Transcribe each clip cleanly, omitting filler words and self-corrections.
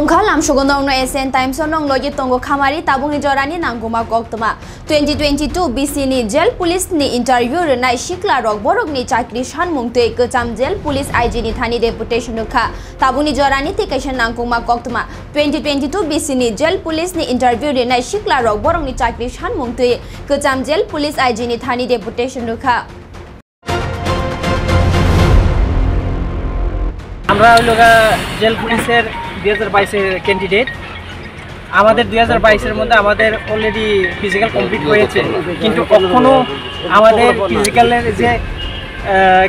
Tungkhalam Shugonong SN Times on Logi Tongo Kamari Tabuni Jorani Nanguma Goktama 2022 BC ni Jail Police ni interview Renai Shikla Rock Borok ni Chakri Shan Mungte Kecham Jail Police IG ni Thani Deputation Nukha Tabuni Jorani Tikashan Nanguma Goktama 2022 BC ni Jail Police ni interview Renai Shikla Rock Borok ni Chakri Shan Mungte Kecham Jail Police IG ni Thani Deputation Nukha আমরা হলোগা jail পুলিশের 2022 এর candidate আমাদের 2022 এর মধ্যে আমাদের already physical complete হয়েছে কিন্তু কখনো আমাদের ফিজিক্যালের যে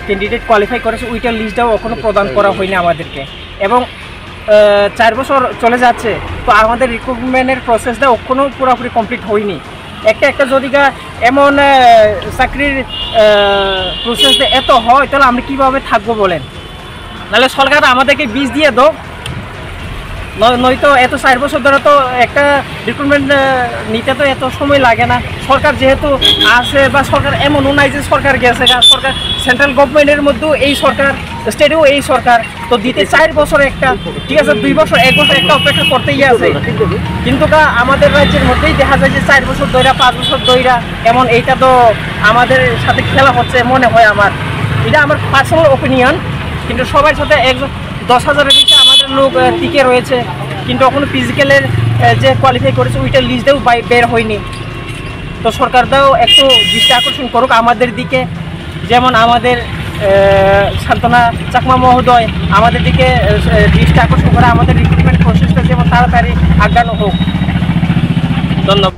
ক্যান্ডিডেট কোয়ালিফাই করেছে ওইটার লিস্টটাও কখনো প্রদান করা হয়নি আমাদেরকে এবং 4 বছর চলে যাচ্ছে তো আমাদের রিক্রুটমেন্টের প্রসেসটা কখনো পুরোপুরি কমপ্লিট হয়নি একটা যদিকা এমন চাকরির প্রসেসটা এত হয় তাহলে আমরা কিভাবে থাকবো বলেন নালে সরকার আমাদেরকে বীজ দিয়ে দাও নয়তো এত 4 বছর ধরে তো একটা রিক্রুটমেন্ট নিতে তো এত সময় লাগে না সরকার যেহেতু আছে বা সরকার এমনও নাই যে সরকার গেছে সরকার সেন্ট্রাল গভর্নমেন্টের মধ্যেও এই সরকার স্টেটেও এই সরকার তো দিতে 4 বছর একটা ঠিক আছে 2 বছর 1 বছর একটা অপেক্ষা করতেই আছে কিন্তু আমাদের রাজ্যের মধ্যেই দেখা যায় যে 4 বছর ধরে 5 বছর ধরে এমন এইটা তো আমাদের সাথে খেলা হচ্ছে মনে হয় আমার এটা আমার পার্সোনাল ওপিনিয়ন কিন্তু সবার সাথে 10,000-এর বেশি আমাদের লোক টিকে রয়েছে কিন্তু এখনো ফিজিক্যালের যে কোয়ালিফাই করেছে ওইটার লিস্টটাও বের হয়নি তো সরকারটাও একটু দৃষ্টি আকর্ষণ করুক আমাদের দিকে যেমন আমাদের সান্তনা চাকমা মহোদয় আমাদের দিকে দৃষ্টি আকর্ষণ করে আমাদের রিক্রুটমেন্ট প্রসেসটা যেমন তাড়াতাড়ি আগানো হোক ধন্যবাদ।